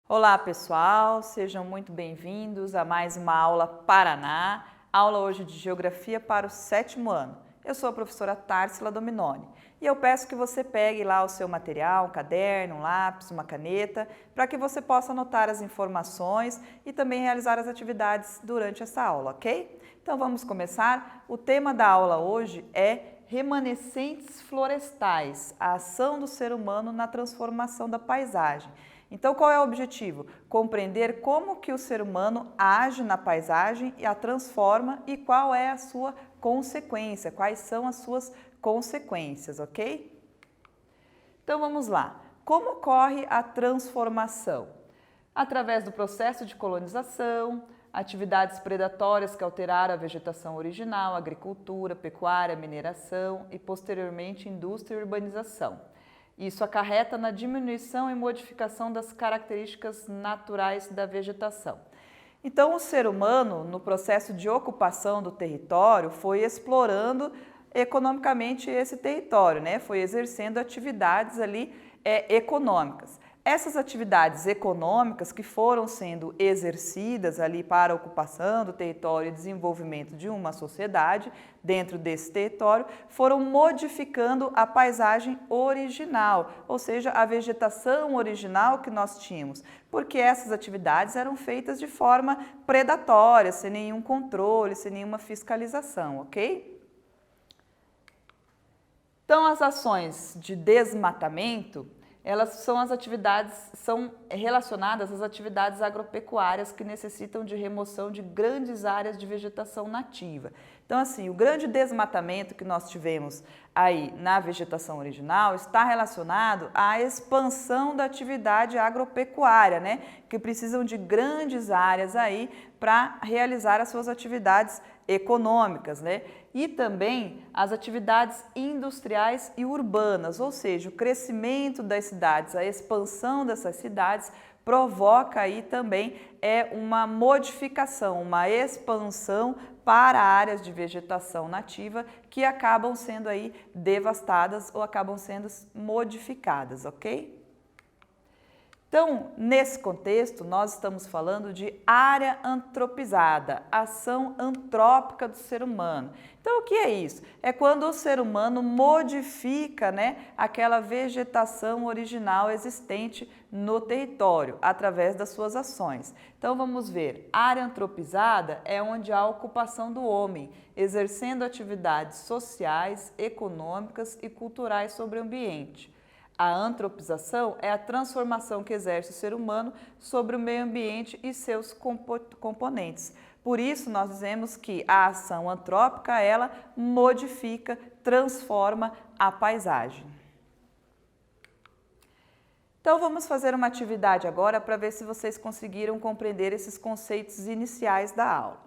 Olá pessoal, sejam muito bem-vindos a mais uma aula Paraná, aula hoje de Geografia para o 7º ano. Eu sou a professora Társila Dominoni e eu peço que você pegue lá o seu material, um caderno, um lápis, uma caneta, para que você possa anotar as informações e também realizar as atividades durante essa aula, ok? Então vamos começar. O tema da aula hoje é remanescentes florestais, a ação do ser humano na transformação da paisagem. Então, qual é o objetivo? Compreender como que o ser humano age na paisagem e a transforma e qual é a sua consequência, quais são as suas consequências, ok? Então, vamos lá. Como ocorre a transformação? Através do processo de colonização, atividades predatórias que alteraram a vegetação original, agricultura, pecuária, mineração e, posteriormente, indústria e urbanização. Isso acarreta na diminuição e modificação das características naturais da vegetação. Então, o ser humano, no processo de ocupação do território, foi explorando economicamente esse território, né? Foi exercendo atividades ali econômicas. Essas atividades econômicas que foram sendo exercidas ali para a ocupação do território e desenvolvimento de uma sociedade dentro desse território foram modificando a paisagem original, ou seja, a vegetação original que nós tínhamos, porque essas atividades eram feitas de forma predatória, sem nenhum controle, sem nenhuma fiscalização, ok? Então, as ações de desmatamento, elas são relacionadas às atividades agropecuárias que necessitam de remoção de grandes áreas de vegetação nativa. Então, assim, o grande desmatamento que nós tivemos aí na vegetação original está relacionado à expansão da atividade agropecuária, né? Que precisam de grandes áreas aí para realizar as suas atividades econômicas, né? E também as atividades industriais e urbanas, ou seja, o crescimento das cidades, a expansão dessas cidades provoca aí também uma modificação, uma expansão para áreas de vegetação nativa que acabam sendo aí devastadas ou acabam sendo modificadas, ok? Então, nesse contexto, nós estamos falando de área antropizada, ação antrópica do ser humano. Então, o que é isso? É quando o ser humano modifica, né, aquela vegetação original existente no território, através das suas ações. Então, vamos ver, área antropizada é onde há a ocupação do homem, exercendo atividades sociais, econômicas e culturais sobre o ambiente. A antropização é a transformação que exerce o ser humano sobre o meio ambiente e seus componentes. Por isso, nós dizemos que a ação antrópica, ela modifica, transforma a paisagem. Então, vamos fazer uma atividade agora para ver se vocês conseguiram compreender esses conceitos iniciais da aula.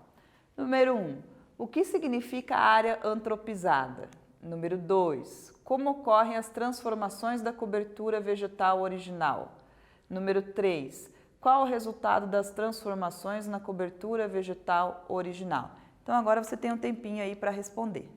Número 1. O que significa área antropizada? Número 2. Como ocorrem as transformações da cobertura vegetal original? Número 3. Qual o resultado das transformações na cobertura vegetal original? Então, agora você tem um tempinho aí para responder.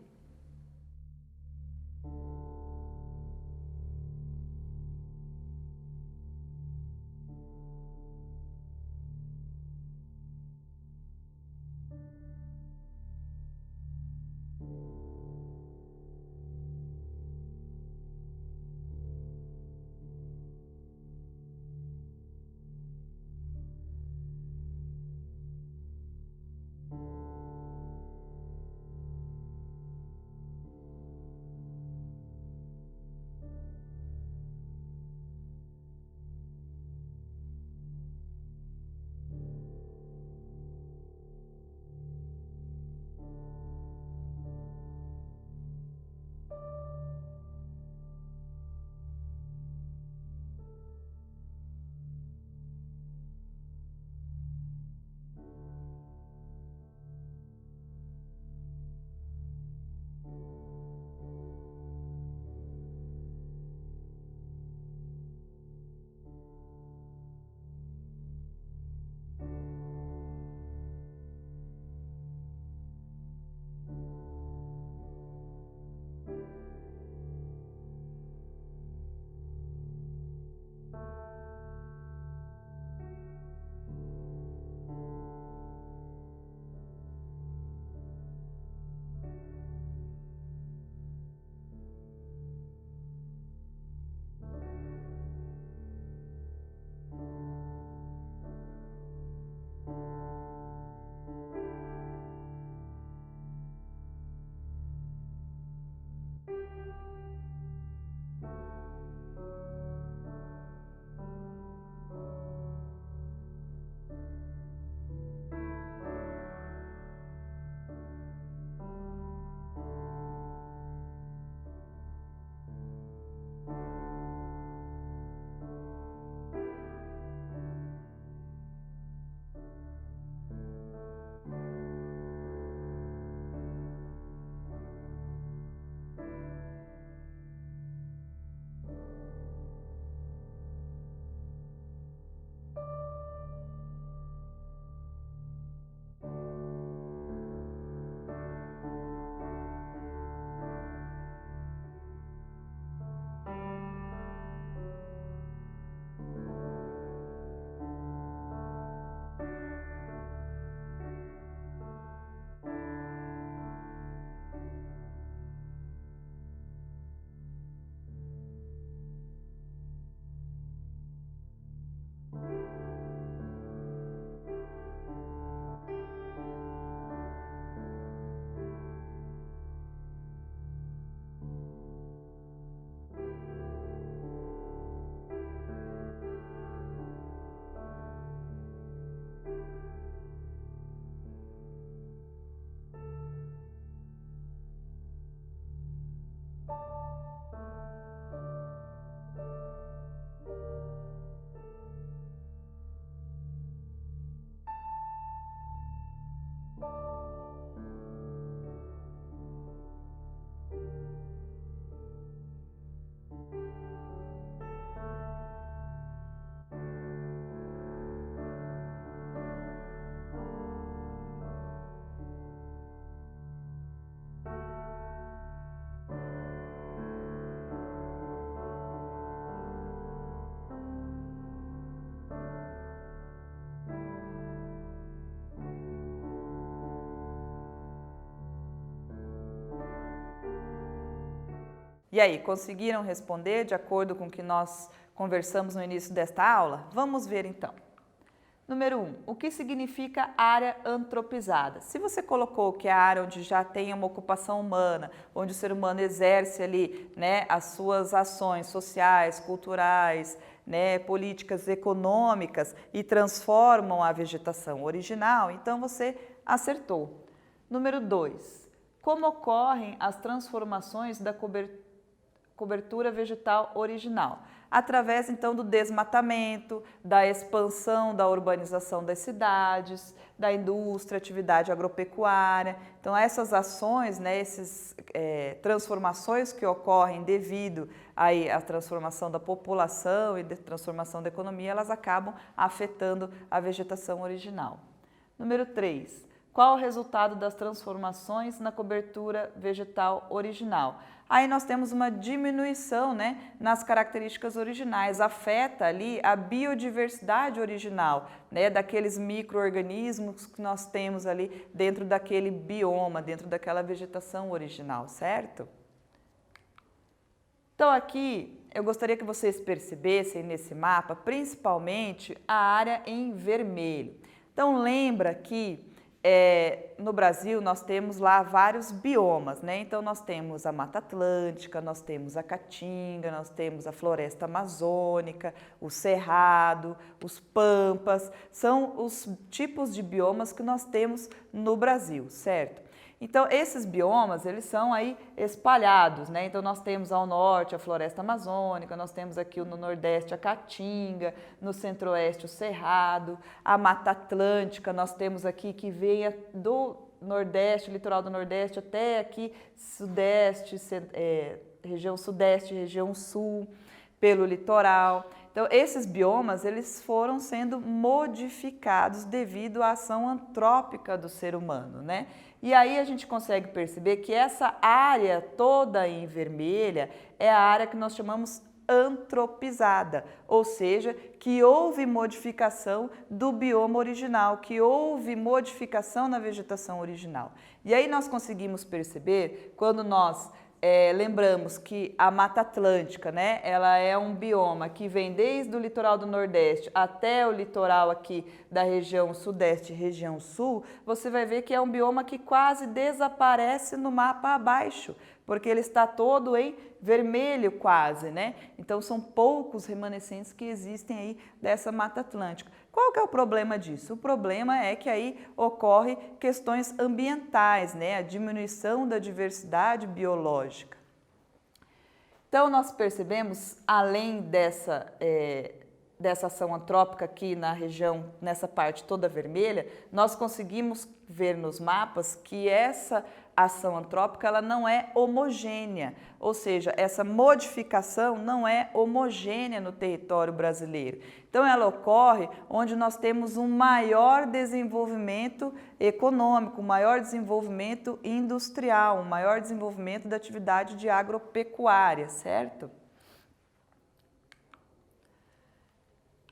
E aí, conseguiram responder de acordo com o que nós conversamos no início desta aula? Vamos ver então. Número 1, o que significa área antropizada? Se você colocou que é a área onde já tem uma ocupação humana, onde o ser humano exerce ali, né, as suas ações sociais, culturais, né, políticas econômicas e transformam a vegetação original, então você acertou. Número 2, como ocorrem as transformações da cobertura vegetal original? Através, então, do desmatamento, da expansão da urbanização das cidades, da indústria, atividade agropecuária. Então, essas ações, né, essas transformações que ocorrem devido aí à transformação da população e da transformação da economia, elas acabam afetando a vegetação original. Número 3. Qual o resultado das transformações na cobertura vegetal original? Aí nós temos uma diminuição, né, nas características originais, afeta ali a biodiversidade original, né, daqueles micro-organismos que nós temos ali dentro daquele bioma, dentro daquela vegetação original, certo? Então aqui eu gostaria que vocês percebessem nesse mapa, principalmente a área em vermelho. Então lembra que no Brasil nós temos lá vários biomas, né? Então nós temos a Mata Atlântica, nós temos a Caatinga, nós temos a Floresta Amazônica, o Cerrado, os Pampas, são os tipos de biomas que nós temos no Brasil, certo? Então esses biomas, eles são aí espalhados, né? Então nós temos ao norte a Floresta Amazônica, nós temos aqui no nordeste a Caatinga, no centro-oeste o Cerrado, a Mata Atlântica, nós temos aqui que vem do nordeste, litoral do nordeste até aqui sudeste, região sudeste, região sul, pelo litoral. Então esses biomas, eles foram sendo modificados devido à ação antrópica do ser humano, né? E aí a gente consegue perceber que essa área toda em vermelha é a área que nós chamamos antropizada, ou seja, que houve modificação do bioma original, que houve modificação na vegetação original. E aí nós conseguimos perceber quando nós lembramos que a Mata Atlântica, né, ela é um bioma que vem desde o litoral do Nordeste até o litoral aqui da região Sudeste e região Sul, você vai ver que é um bioma que quase desaparece no mapa abaixo, porque ele está todo em vermelho quase, né? Então são poucos remanescentes que existem aí dessa Mata Atlântica. Qual que é o problema disso? O problema é que aí ocorre questões ambientais, né? A diminuição da diversidade biológica. Então nós percebemos, além dessa ação antrópica aqui na região, nessa parte toda vermelha, nós conseguimos ver nos mapas que essa ação antrópica ela não é homogênea, ou seja, essa modificação não é homogênea no território brasileiro. Então ela ocorre onde nós temos um maior desenvolvimento econômico, um maior desenvolvimento industrial, um maior desenvolvimento da atividade de agropecuária, certo?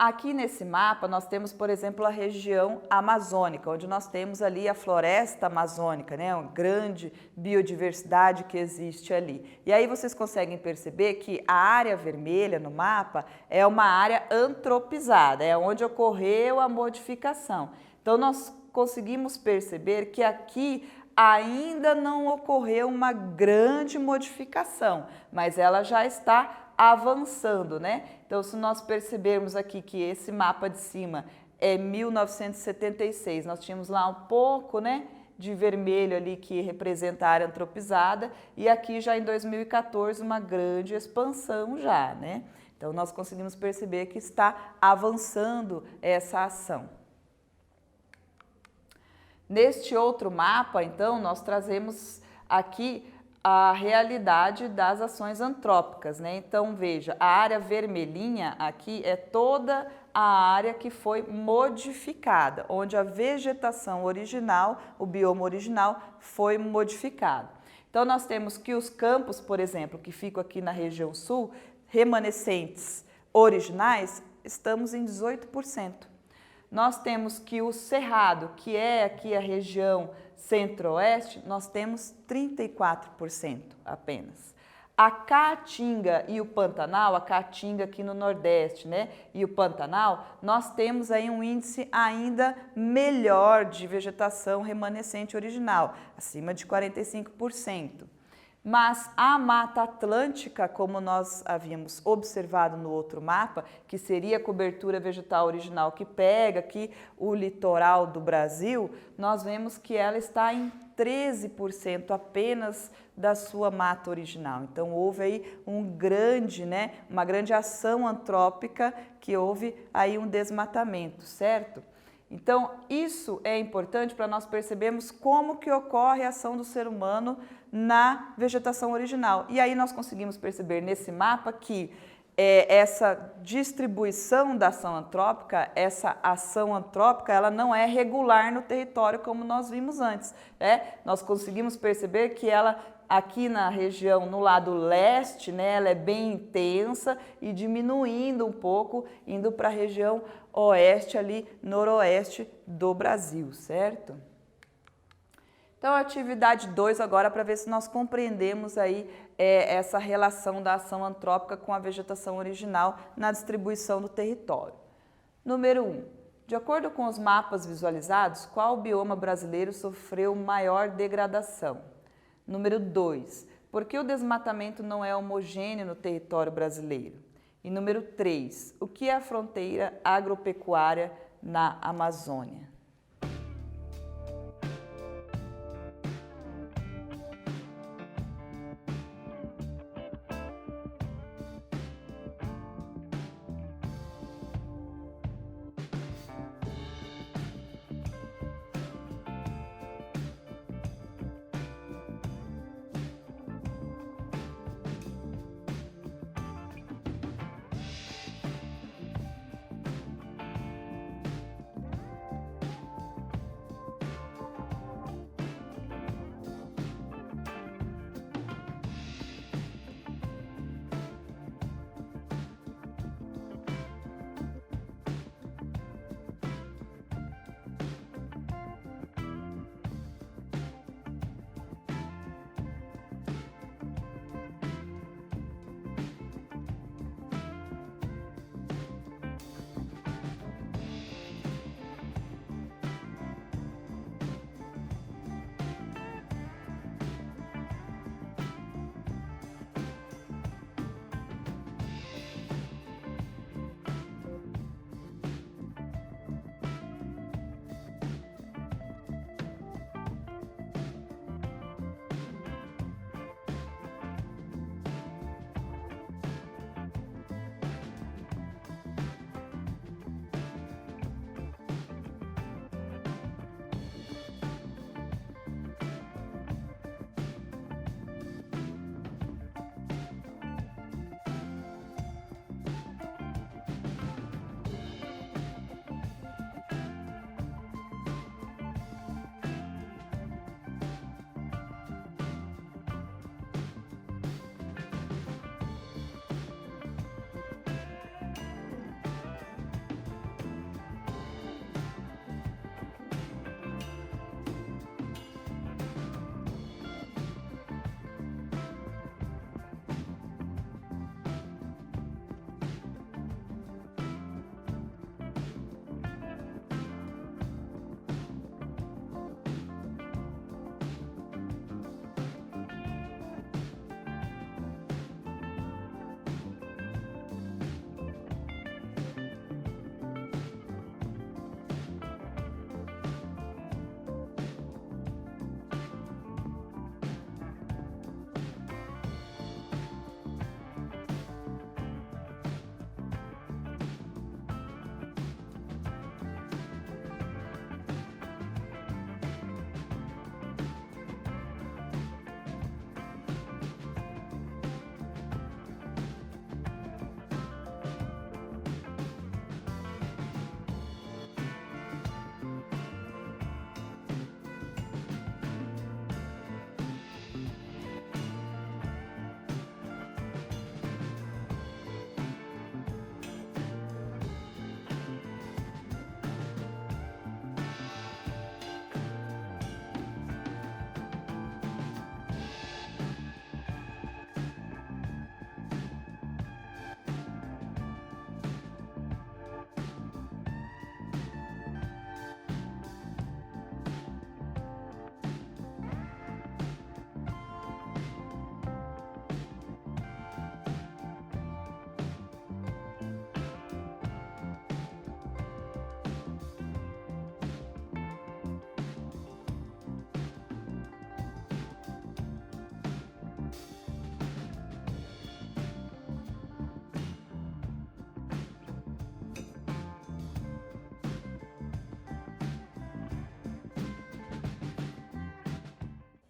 Aqui nesse mapa nós temos, por exemplo, a região amazônica, onde nós temos ali a floresta amazônica, né? Uma grande biodiversidade que existe ali. E aí vocês conseguem perceber que a área vermelha no mapa é uma área antropizada, é onde ocorreu a modificação. Então nós conseguimos perceber que aqui ainda não ocorreu uma grande modificação, mas ela já está avançando, né? Então, se nós percebermos aqui que esse mapa de cima é 1976, nós tínhamos lá um pouco, né, de vermelho ali que representa a área antropizada e aqui já em 2014 uma grande expansão já, né? Então, nós conseguimos perceber que está avançando essa ação. Neste outro mapa, então, nós trazemos aqui a realidade das ações antrópicas, né? Então, veja, a área vermelhinha aqui é toda a área que foi modificada, onde a vegetação original, o bioma original, foi modificado. Então, nós temos que os campos, por exemplo, que ficam aqui na região sul, remanescentes originais, estamos em 18%. Nós temos que o Cerrado, que é aqui a região centro-oeste, nós temos 34% apenas. A Caatinga e o Pantanal, a Caatinga aqui no Nordeste, né, e o Pantanal, nós temos aí um índice ainda melhor de vegetação remanescente original, acima de 45%. Mas a Mata Atlântica, como nós havíamos observado no outro mapa, que seria a cobertura vegetal original que pega aqui o litoral do Brasil, nós vemos que ela está em 13% apenas da sua mata original. Então houve aí uma grande ação antrópica, que houve aí um desmatamento, certo? Então isso é importante para nós percebermos como que ocorre a ação do ser humano na vegetação original. E aí nós conseguimos perceber nesse mapa que essa distribuição da ação antrópica, essa ação antrópica, ela não é regular no território como nós vimos antes. Nós conseguimos perceber que ela aqui na região, no lado leste, né, ela é bem intensa e diminuindo um pouco, indo para a região oeste, ali, noroeste do Brasil, certo? Então, a atividade 2 agora para ver se nós compreendemos aí essa relação da ação antrópica com a vegetação original na distribuição do território. Número 1. De acordo com os mapas visualizados, qual bioma brasileiro sofreu maior degradação? Número 2. Por que o desmatamento não é homogêneo no território brasileiro? E número 3. O que é a fronteira agropecuária na Amazônia?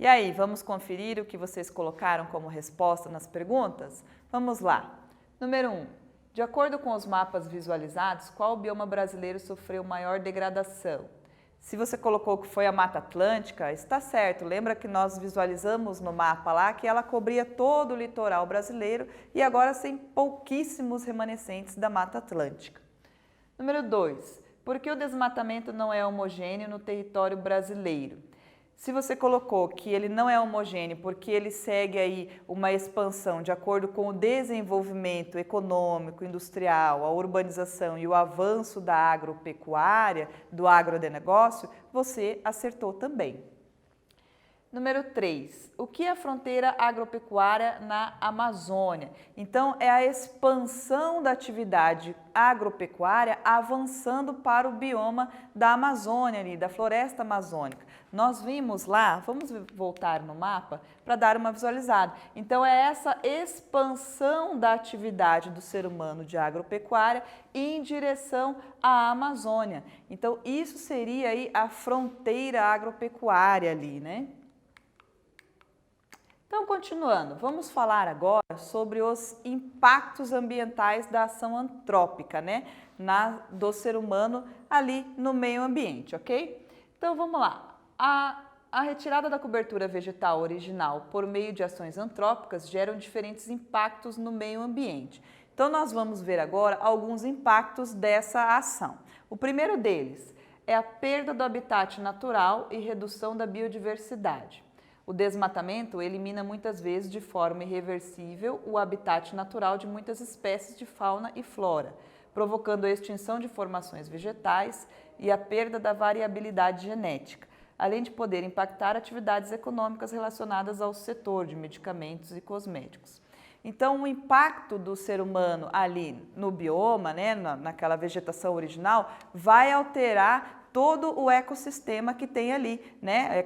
E aí, vamos conferir o que vocês colocaram como resposta nas perguntas? Vamos lá. Número 1. De acordo com os mapas visualizados, qual bioma brasileiro sofreu maior degradação? Se você colocou que foi a Mata Atlântica, está certo. Lembra que nós visualizamos no mapa lá que ela cobria todo o litoral brasileiro e agora tem pouquíssimos remanescentes da Mata Atlântica. Número 2. Por que o desmatamento não é homogêneo no território brasileiro? Se você colocou que ele não é homogêneo porque ele segue aí uma expansão de acordo com o desenvolvimento econômico, industrial, a urbanização e o avanço da agropecuária, do agronegócio, você acertou também. Número 3. O que é a fronteira agropecuária na Amazônia? Então, é a expansão da atividade agropecuária avançando para o bioma da Amazônia, ali, da floresta amazônica. Nós vimos lá, vamos voltar no mapa para dar uma visualizada. Então, é essa expansão da atividade do ser humano de agropecuária em direção à Amazônia. Então, isso seria aí a fronteira agropecuária ali, né? Então, continuando, vamos falar agora sobre os impactos ambientais da ação antrópica, né, do ser humano ali no meio ambiente, ok? Então, vamos lá. A retirada da cobertura vegetal original por meio de ações antrópicas geram diferentes impactos no meio ambiente. Então, nós vamos ver agora alguns impactos dessa ação. O primeiro deles é a perda do habitat natural e redução da biodiversidade. O desmatamento elimina muitas vezes de forma irreversível o habitat natural de muitas espécies de fauna e flora, provocando a extinção de formações vegetais e a perda da variabilidade genética, além de poder impactar atividades econômicas relacionadas ao setor de medicamentos e cosméticos. Então, o impacto do ser humano ali no bioma, né, naquela vegetação original, vai alterar todo o ecossistema que tem ali, né?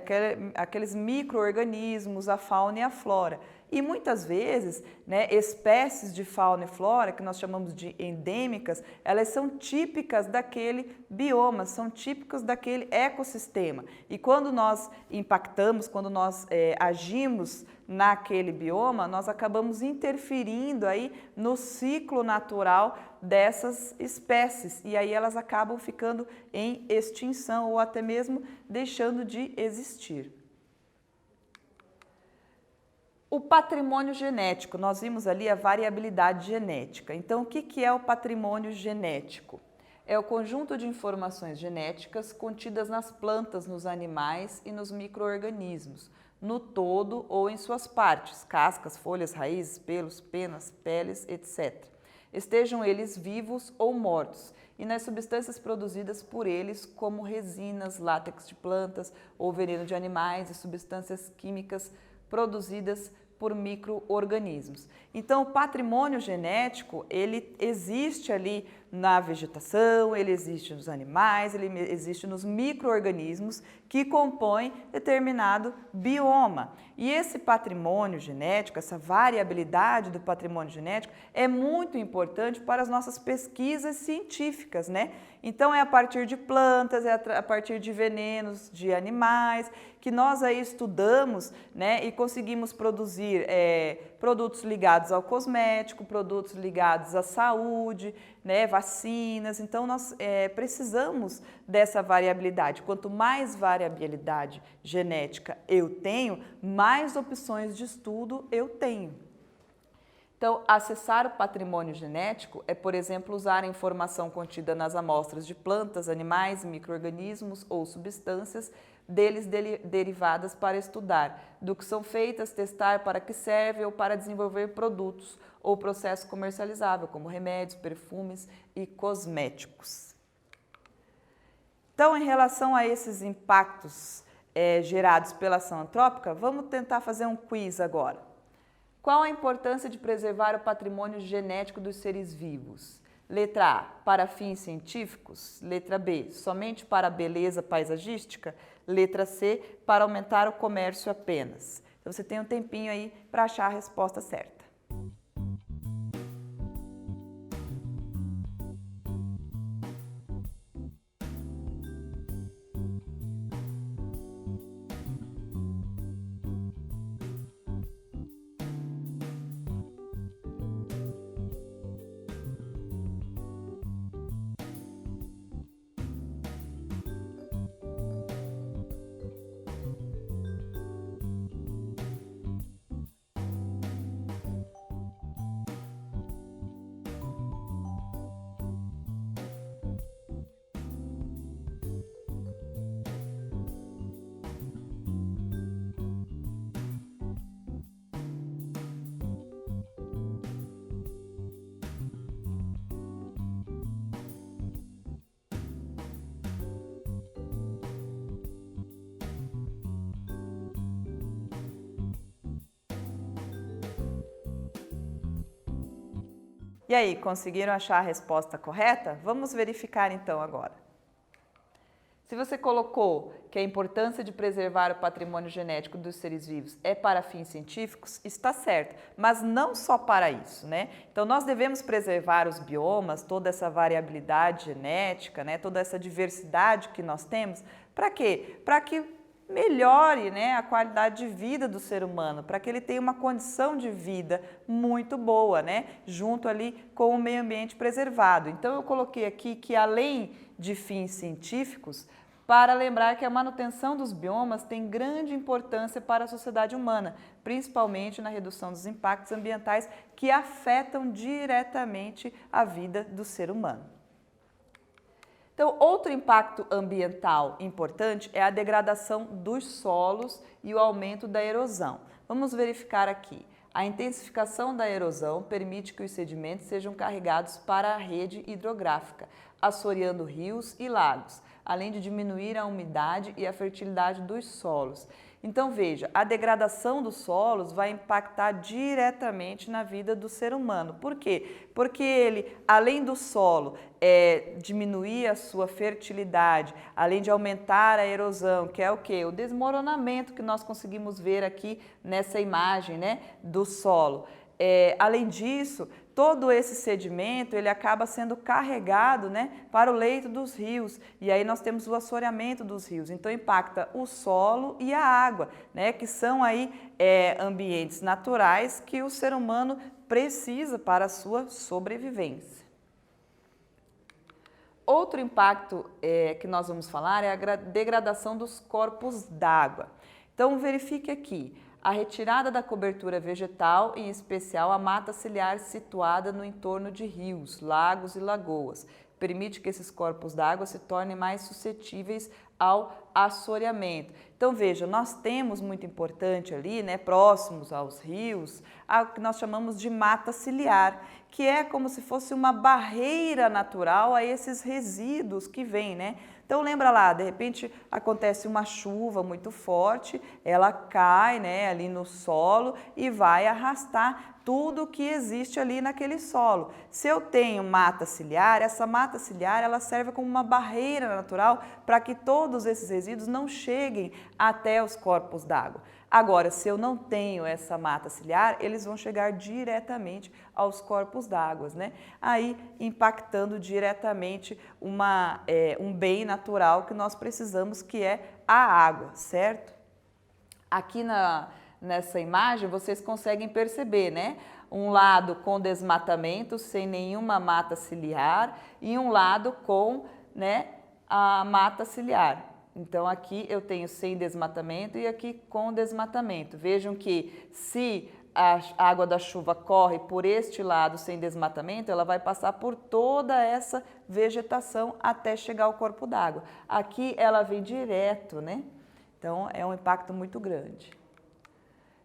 Aqueles micro-organismos, a fauna e a flora. E muitas vezes, né, espécies de fauna e flora, que nós chamamos de endêmicas, elas são típicas daquele bioma, são típicas daquele ecossistema. E quando nós impactamos, quando nós agimos naquele bioma, nós acabamos interferindo aí no ciclo natural dessas espécies e aí elas acabam ficando em extinção ou até mesmo deixando de existir. O patrimônio genético, nós vimos ali a variabilidade genética. Então, o que é o patrimônio genético? É o conjunto de informações genéticas contidas nas plantas, nos animais e nos micro-organismos, no todo ou em suas partes, cascas, folhas, raízes, pelos, penas, peles, etc. Estejam eles vivos ou mortos, e nas substâncias produzidas por eles, como resinas, látex de plantas ou veneno de animais e substâncias químicas produzidas por micro-organismos. Então, o patrimônio genético, ele existe ali na vegetação, ele existe nos animais, ele existe nos micro-organismos que compõem determinado bioma. E esse patrimônio genético, essa variabilidade do patrimônio genético é muito importante para as nossas pesquisas científicas, né? Então, é a partir de plantas, é a partir de venenos de animais, que nós aí estudamos, né, e conseguimos produzir produtos ligados ao cosmético, produtos ligados à saúde, né, vacinas. Então, nós precisamos dessa variabilidade. Quanto mais variabilidade genética eu tenho, mais opções de estudo eu tenho. Então, acessar o patrimônio genético é, por exemplo, usar a informação contida nas amostras de plantas, animais, micro-organismos ou substâncias deles derivadas para estudar do que são feitas, testar para que serve ou para desenvolver produtos ou processo comercializável, como remédios, perfumes e cosméticos. Então, em relação a esses impactos gerados pela ação antrópica, vamos tentar fazer um quiz agora. Qual a importância de preservar o patrimônio genético dos seres vivos? Letra A, para fins científicos. Letra B, somente para beleza paisagística. Letra C, para aumentar o comércio apenas. Então, você tem um tempinho aí para achar a resposta certa. E aí, conseguiram achar a resposta correta? Vamos verificar então agora. Se você colocou que a importância de preservar o patrimônio genético dos seres vivos é para fins científicos, está certo, mas não só para isso, né? Então, nós devemos preservar os biomas, toda essa variabilidade genética, né? Toda essa diversidade que nós temos, para quê? Para que melhore, né, a qualidade de vida do ser humano, para que ele tenha uma condição de vida muito boa, né, junto ali com o meio ambiente preservado. Então eu coloquei aqui que além de fins científicos, para lembrar que a manutenção dos biomas tem grande importância para a sociedade humana, principalmente na redução dos impactos ambientais que afetam diretamente a vida do ser humano. Então, outro impacto ambiental importante é a degradação dos solos e o aumento da erosão. Vamos verificar aqui. A intensificação da erosão permite que os sedimentos sejam carregados para a rede hidrográfica, assoreando rios e lagos, além de diminuir a umidade e a fertilidade dos solos. Então veja, a degradação dos solos vai impactar diretamente na vida do ser humano. Por quê? Porque ele, além do solo diminuir a sua fertilidade, além de aumentar a erosão, que é o quê? O desmoronamento que nós conseguimos ver aqui nessa imagem, né, do solo. Além disso, todo esse sedimento ele acaba sendo carregado, né, para o leito dos rios e aí nós temos o assoreamento dos rios, então impacta o solo e a água, né, que são aí ambientes naturais que o ser humano precisa para a sua sobrevivência. Outro impacto que nós vamos falar é a degradação dos corpos d'água. Então verifique aqui. A retirada da cobertura vegetal, em especial a mata ciliar situada no entorno de rios, lagos e lagoas, permite que esses corpos d'água se tornem mais suscetíveis ao assoreamento. Então veja, nós temos muito importante ali, né, próximos aos rios, o que nós chamamos de mata ciliar, que é como se fosse uma barreira natural a esses resíduos que vêm, né? Então lembra lá, de repente acontece uma chuva muito forte, ela cai, né, ali no solo e vai arrastar tudo que existe ali naquele solo. Se eu tenho mata ciliar, essa mata ciliar ela serve como uma barreira natural para que todos esses resíduos não cheguem até os corpos d'água. Agora, se eu não tenho essa mata ciliar, eles vão chegar diretamente aos corpos d'água, né? Aí impactando diretamente um bem natural que nós precisamos, que é a água, certo? Aqui nessa imagem vocês conseguem perceber, né? Um lado com desmatamento, sem nenhuma mata ciliar, e um lado com, né, a mata ciliar. Então aqui eu tenho sem desmatamento e aqui com desmatamento. Vejam que se a água da chuva corre por este lado sem desmatamento, ela vai passar por toda essa vegetação até chegar ao corpo d'água. Aqui ela vem direto, né? Então é um impacto muito grande.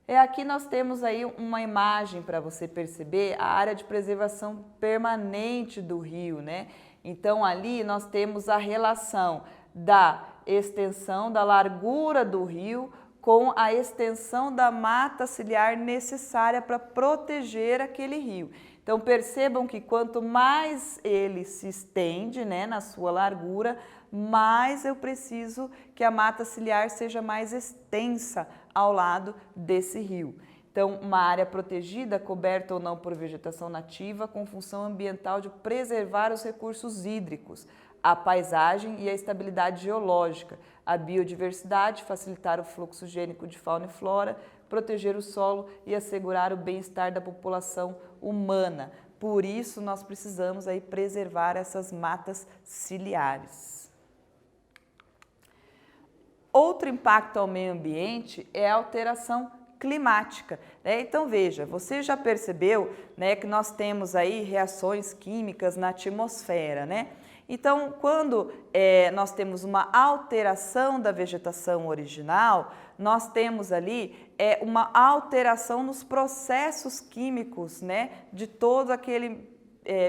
Aqui nós temos aí uma imagem para você perceber a área de preservação permanente do rio, né? Então ali nós temos a relação da extensão da largura do rio com a extensão da mata ciliar necessária para proteger aquele rio. Então percebam que quanto mais ele se estende, né, na sua largura, mais eu preciso que a mata ciliar seja mais extensa ao lado desse rio. Então, uma área protegida, coberta ou não por vegetação nativa, com função ambiental de preservar os recursos hídricos, a paisagem e a estabilidade geológica, a biodiversidade, facilitar o fluxo gênico de fauna e flora, proteger o solo e assegurar o bem-estar da população humana. Por isso, nós precisamos aí preservar essas matas ciliares. Outro impacto ao meio ambiente é a alteração climática, né? Então veja, você já percebeu, né, que nós temos aí reações químicas na atmosfera, né? Então, quando nós temos uma alteração da vegetação original, nós temos ali uma alteração nos processos químicos, né, de todo aquele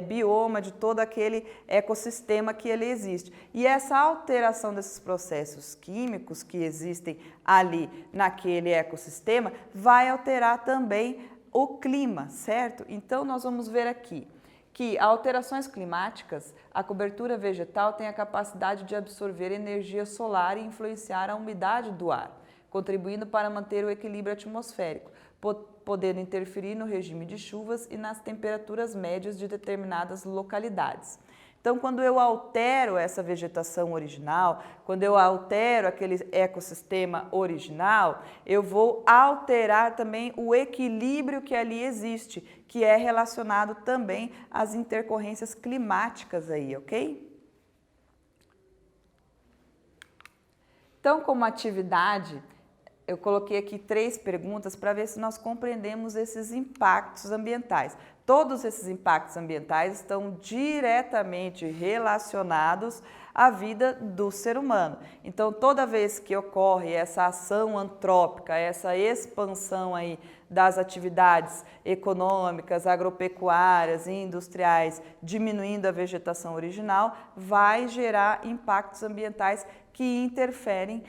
bioma, de todo aquele ecossistema que ele existe. E essa alteração desses processos químicos que existem ali naquele ecossistema vai alterar também o clima, certo? Então, nós vamos ver aqui que alterações climáticas, a cobertura vegetal tem a capacidade de absorver energia solar e influenciar a umidade do ar, contribuindo para manter o equilíbrio atmosférico, podendo interferir no regime de chuvas e nas temperaturas médias de determinadas localidades. Então, quando eu altero essa vegetação original, quando eu altero aquele ecossistema original, eu vou alterar também o equilíbrio que ali existe, que é relacionado também às intercorrências climáticas aí, ok? Então, como atividade, eu coloquei aqui 3 perguntas para ver se nós compreendemos esses impactos ambientais. Todos esses impactos ambientais estão diretamente relacionados à vida do ser humano. Então, toda vez que ocorre essa ação antrópica, essa expansão aí das atividades econômicas, agropecuárias e industriais, diminuindo a vegetação original, vai gerar impactos ambientais que interferem,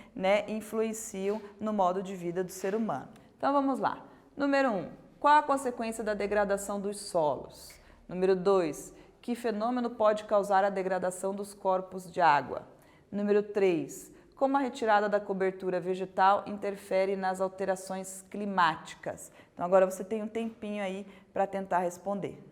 influenciam no modo de vida do ser humano. Então vamos lá. Número 1, qual a consequência da degradação dos solos? Número 2, que fenômeno pode causar a degradação dos corpos de água? Número 3, como a retirada da cobertura vegetal interfere nas alterações climáticas? Então agora você tem um tempinho aí para tentar responder.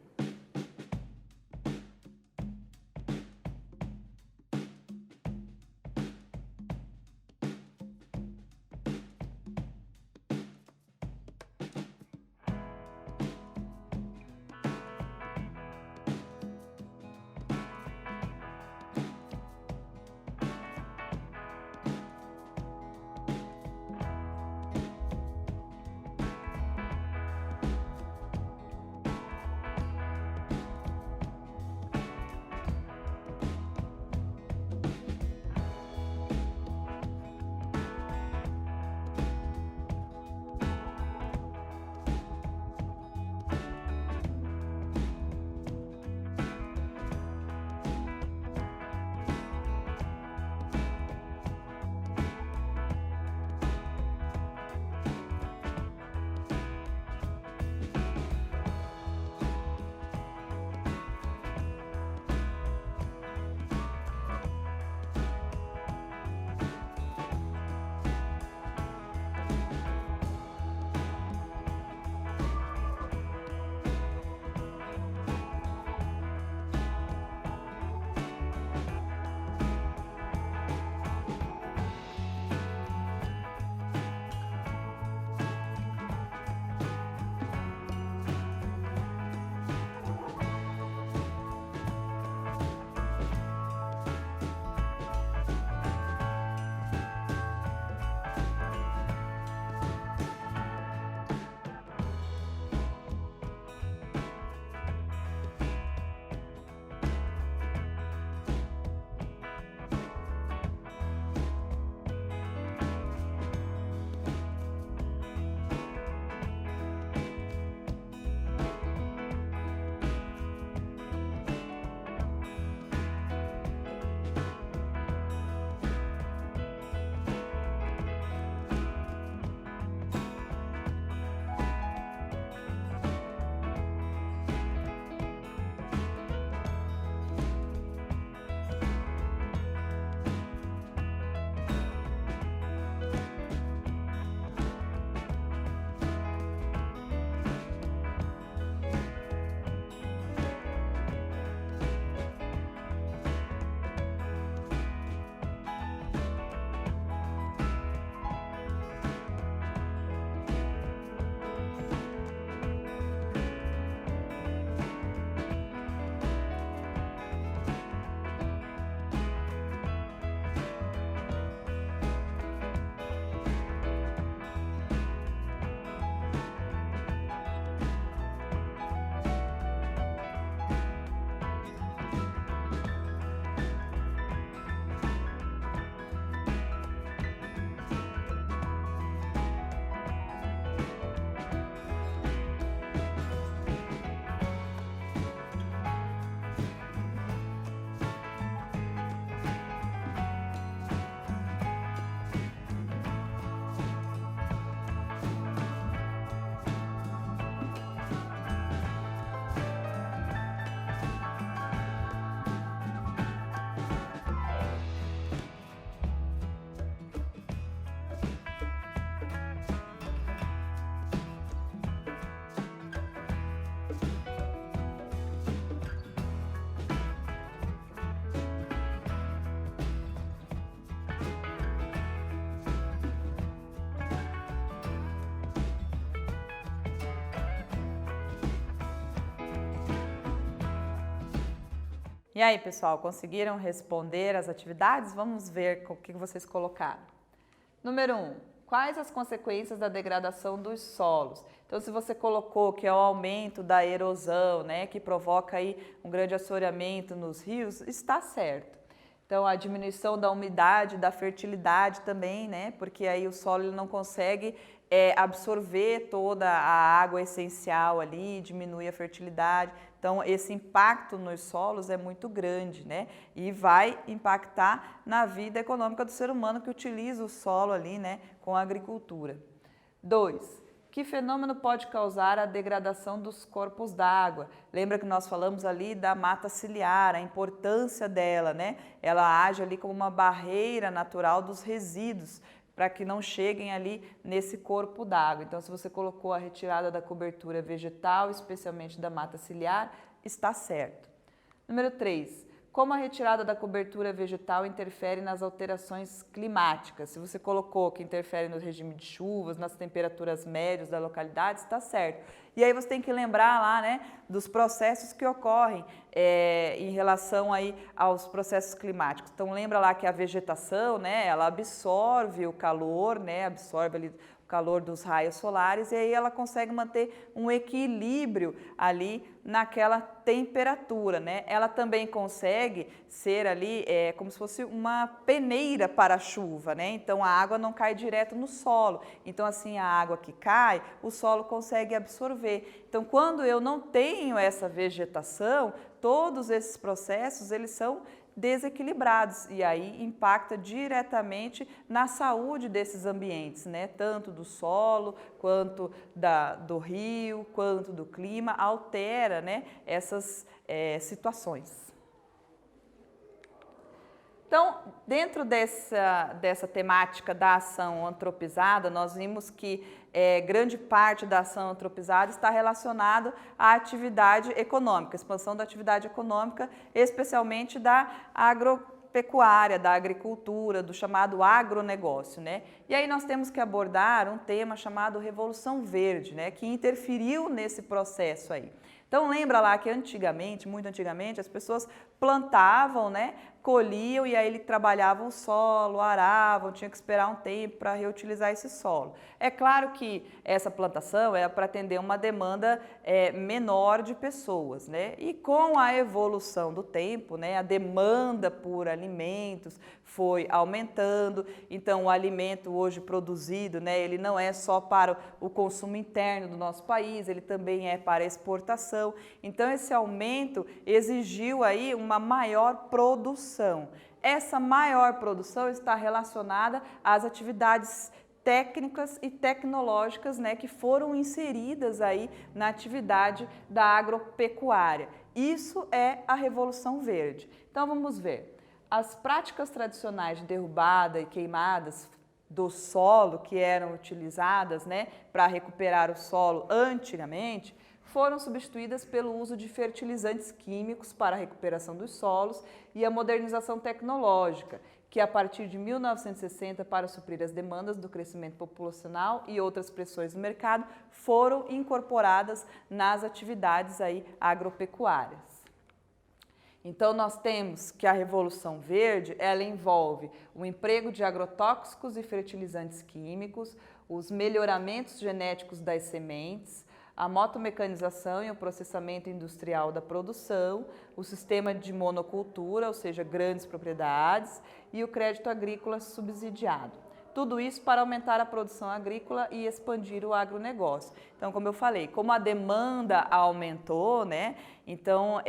E aí, pessoal, conseguiram responder as atividades? Vamos ver o que vocês colocaram. Número 1. Quais as consequências da degradação dos solos? Então, se você colocou que é o aumento da erosão, né, que provoca aí um grande assoreamento nos rios, está certo. Então, a diminuição da umidade, da fertilidade também, né, porque aí o solo ele não consegue absorver toda a água essencial ali, diminui a fertilidade. Então, esse impacto nos solos é muito grande, né? E vai impactar na vida econômica do ser humano que utiliza o solo ali, né, com a agricultura. 2. Que fenômeno pode causar a degradação dos corpos d'água? Lembra que nós falamos ali da mata ciliar, a importância dela, né? Ela age ali como uma barreira natural dos resíduos, para que não cheguem ali nesse corpo d'água. Então, se você colocou a retirada da cobertura vegetal, especialmente da mata ciliar, está certo. Número 3. Como a retirada da cobertura vegetal interfere nas alterações climáticas? Se você colocou que interfere no regime de chuvas, nas temperaturas médias da localidade, está certo. E aí você tem que lembrar lá, né, dos processos que ocorrem em relação aí aos processos climáticos. Então lembra lá que a vegetação, né, ela absorve o calor, né, absorve ali o calor dos raios solares e aí ela consegue manter um equilíbrio ali naquela temperatura, né? Ela também consegue ser ali como se fosse uma peneira para a chuva, né? Então a água não cai direto no solo. Então assim a água que cai, o solo consegue absorver. Então quando eu não tenho essa vegetação, todos esses processos eles são desequilibrados e aí impacta diretamente na saúde desses ambientes, né? Tanto do solo, quanto do rio, quanto do clima, altera, né, essas situações. Então, dentro dessa temática da ação antropizada, nós vimos que grande parte da ação antropizada está relacionada à atividade econômica, expansão da atividade econômica, especialmente da agropecuária, da agricultura, do chamado agronegócio, né? E aí nós temos que abordar um tema chamado Revolução Verde, né, que interferiu nesse processo aí. Então lembra lá que antigamente, muito antigamente, as pessoas plantavam, né, colhiam e aí eles trabalhavam o solo, aravam, tinha que esperar um tempo para reutilizar esse solo. É claro que essa plantação é para atender uma demanda menor de pessoas, né? E com a evolução do tempo, né, a demanda por alimentos foi aumentando, então o alimento hoje produzido, né, ele não é só para o consumo interno do nosso país, ele também é para exportação. Então esse aumento exigiu aí uma maior produção. Essa maior produção está relacionada às atividades técnicas e tecnológicas, né, que foram inseridas aí na atividade da agropecuária. Isso é a Revolução Verde. Então vamos ver. As práticas tradicionais de derrubada e queimadas do solo que eram utilizadas, né, para recuperar o solo antigamente, foram substituídas pelo uso de fertilizantes químicos para a recuperação dos solos e a modernização tecnológica, que a partir de 1960, para suprir as demandas do crescimento populacional e outras pressões do mercado, foram incorporadas nas atividades aí agropecuárias. Então nós temos que a Revolução Verde, ela envolve o emprego de agrotóxicos e fertilizantes químicos, os melhoramentos genéticos das sementes, a motomecanização e o processamento industrial da produção, o sistema de monocultura, ou seja, grandes propriedades, e o crédito agrícola subsidiado. Tudo isso para aumentar a produção agrícola e expandir o agronegócio. Então, como eu falei, como a demanda aumentou, né? Então,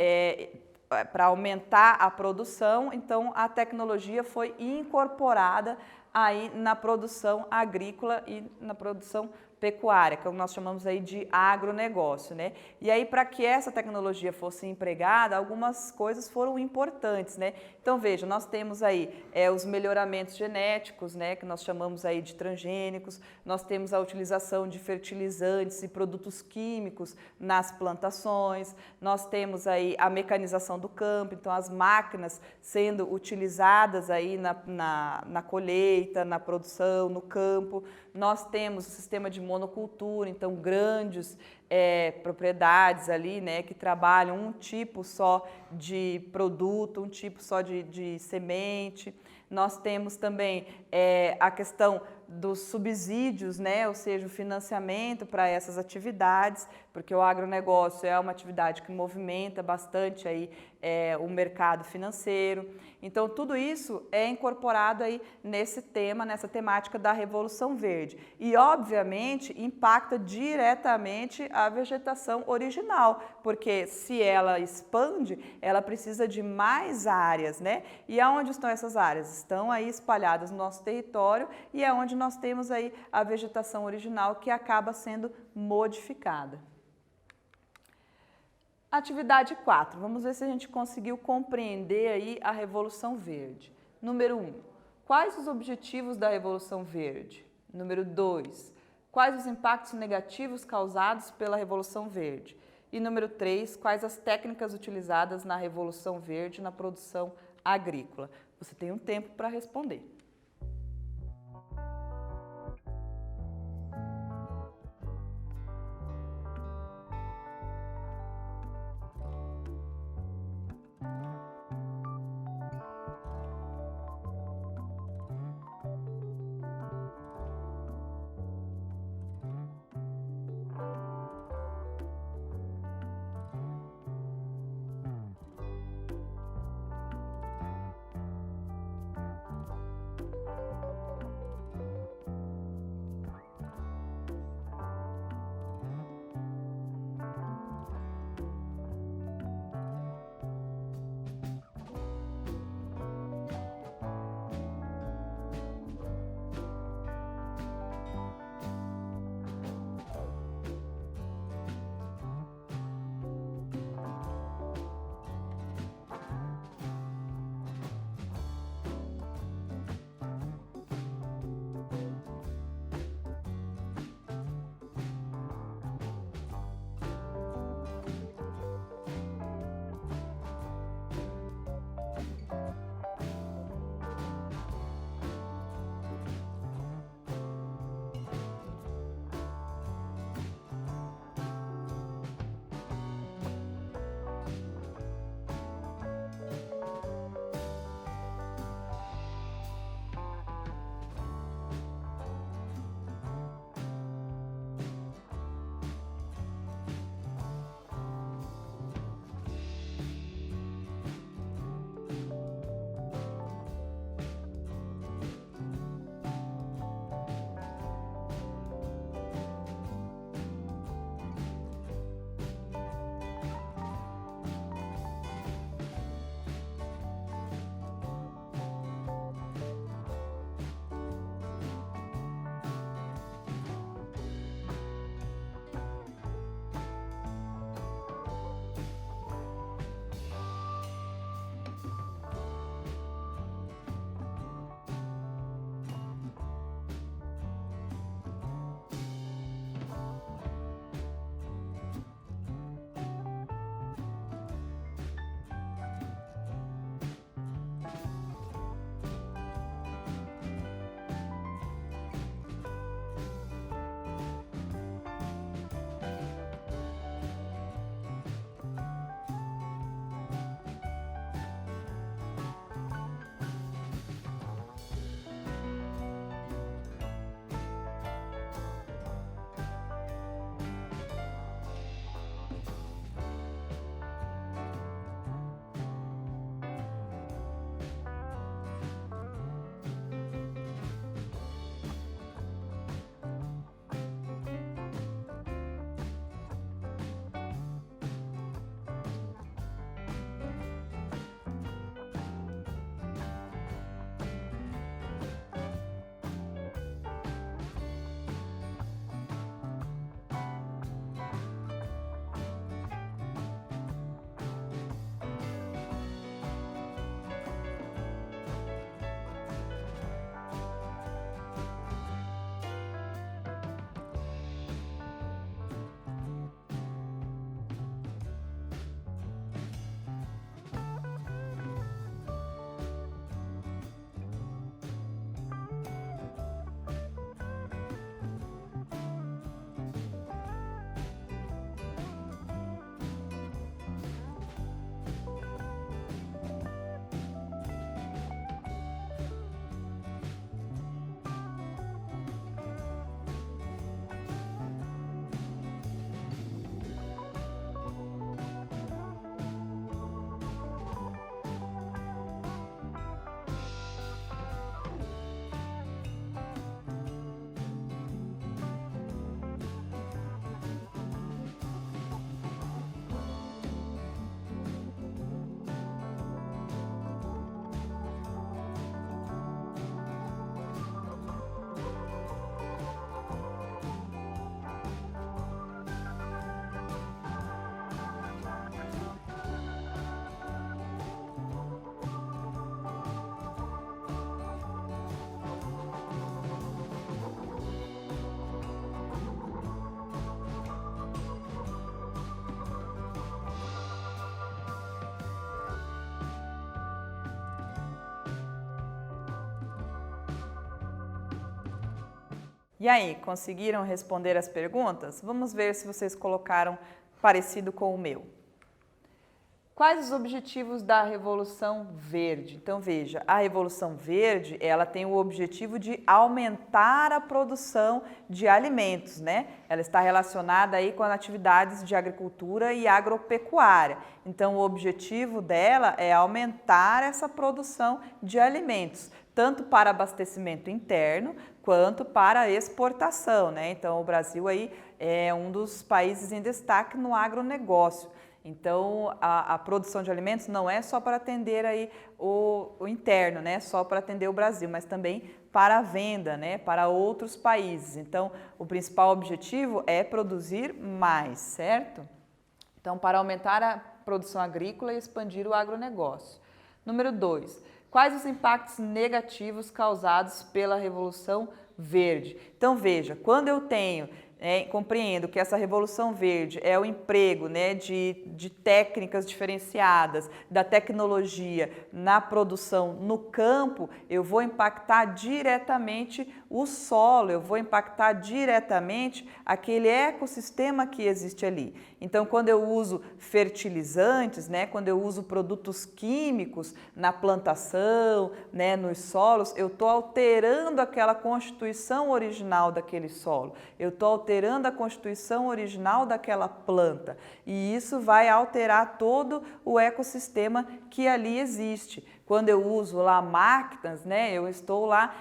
para aumentar a produção, então a tecnologia foi incorporada aí na produção agrícola e na produção pecuária, que nós chamamos aí de agronegócio, né? E aí, para que essa tecnologia fosse empregada, algumas coisas foram importantes, né? Então, veja, nós temos aí os melhoramentos genéticos, né? Que nós chamamos aí de transgênicos, nós temos a utilização de fertilizantes e produtos químicos nas plantações, nós temos aí a mecanização do campo, então as máquinas sendo utilizadas aí na colheita, na produção, no campo. Nós temos o sistema de monocultura, então grandes propriedades ali, né, que trabalham um tipo só de produto, um tipo só de semente. Nós temos também a questão dos subsídios, né, ou seja, o financiamento para essas atividades, porque o agronegócio é uma atividade que movimenta bastante aí, o mercado financeiro. Então, tudo isso é incorporado aí nesse tema, nessa temática da Revolução Verde. E, obviamente, impacta diretamente a vegetação original, porque se ela expande, ela precisa de mais áreas, né? E aonde estão essas áreas? Estão aí espalhadas no nosso território e é onde nós temos aí a vegetação original que acaba sendo modificada. Atividade 4. Vamos ver se a gente conseguiu compreender aí a Revolução Verde. Número 1. Quais os objetivos da Revolução Verde? Número 2. Quais os impactos negativos causados pela Revolução Verde? E número 3. Quais as técnicas utilizadas na Revolução Verde na produção agrícola? Você tem um tempo para responder. E aí, conseguiram responder as perguntas? Vamos ver se vocês colocaram parecido com o meu. Quais os objetivos da Revolução Verde? Então veja, a Revolução Verde, ela tem o objetivo de aumentar a produção de alimentos, né? Ela está relacionada aí com as atividades de agricultura e agropecuária. Então o objetivo dela é aumentar essa produção de alimentos, tanto para abastecimento interno quanto para exportação, né? Então o Brasil aí é um dos países em destaque no agronegócio. Então, a produção de alimentos não é só para atender aí o interno, né? Só para atender o Brasil, mas também para a venda, né? Para outros países. Então, o principal objetivo é produzir mais, certo? Então, para aumentar a produção agrícola e expandir o agronegócio. Número 2. Quais os impactos negativos causados pela Revolução Verde? Então, veja, quando eu compreendo que essa Revolução Verde é o emprego, né, de técnicas diferenciadas, da tecnologia na produção no campo, eu vou impactar diretamente o solo, eu vou impactar diretamente aquele ecossistema que existe ali. Então, quando eu uso fertilizantes, né, quando eu uso produtos químicos na plantação, né, nos solos, eu estou alterando aquela constituição original daquele solo, eu estou alterando a constituição original daquela planta e isso vai alterar todo o ecossistema que ali existe. Quando eu uso lá máquinas, né, eu estou lá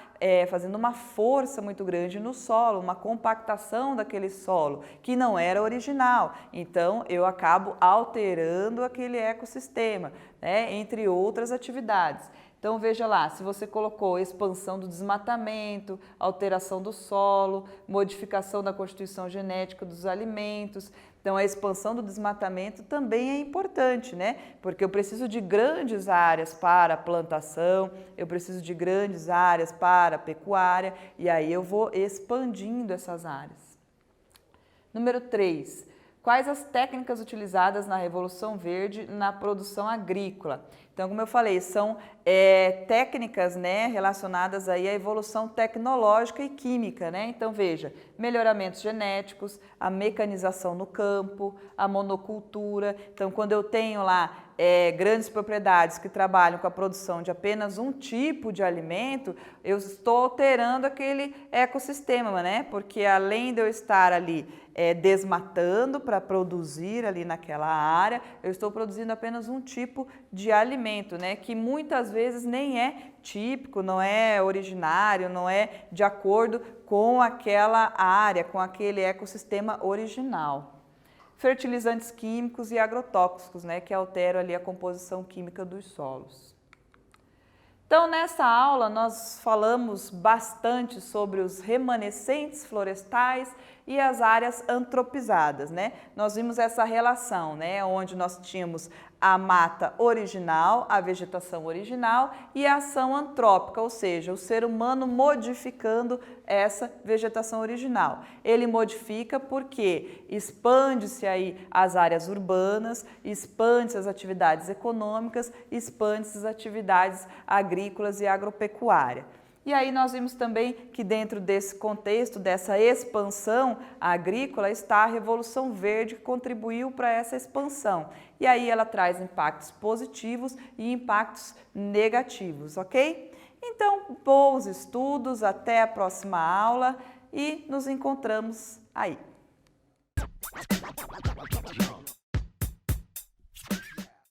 fazendo uma força muito grande no solo, uma compactação daquele solo que não era original. Então, eu acabo alterando aquele ecossistema, né, entre outras atividades. Então, veja lá, se você colocou expansão do desmatamento, alteração do solo, modificação da constituição genética dos alimentos. Então, a expansão do desmatamento também é importante, né? Porque eu preciso de grandes áreas para plantação, eu preciso de grandes áreas para pecuária, e aí eu vou expandindo essas áreas. Número 3. Quais as técnicas utilizadas na Revolução Verde na produção agrícola? Então, como eu falei, são técnicas, né, relacionadas aí à evolução tecnológica e química, né? Então, veja, melhoramentos genéticos, a mecanização no campo, a monocultura. Então, quando eu tenho lá grandes propriedades que trabalham com a produção de apenas um tipo de alimento, eu estou alterando aquele ecossistema, né? Porque além de eu estar ali desmatando para produzir ali naquela área, eu estou produzindo apenas um tipo de alimento, né? Que muitas vezes nem é típico, não é originário, não é de acordo com aquela área, com aquele ecossistema original. Fertilizantes químicos e agrotóxicos, né, que alteram ali a composição química dos solos. Então, nessa aula, nós falamos bastante sobre os remanescentes florestais e as áreas antropizadas, né? Nós vimos essa relação, né, onde nós tínhamos a mata original, a vegetação original e a ação antrópica, ou seja, o ser humano modificando essa vegetação original. Ele modifica porque expande-se aí as áreas urbanas, expande-se as atividades econômicas, expande-se as atividades agrícolas e agropecuárias. E aí nós vimos também que dentro desse contexto, dessa expansão agrícola, está a Revolução Verde que contribuiu para essa expansão. E aí ela traz impactos positivos e impactos negativos, ok? Então, bons estudos, até a próxima aula e nos encontramos aí.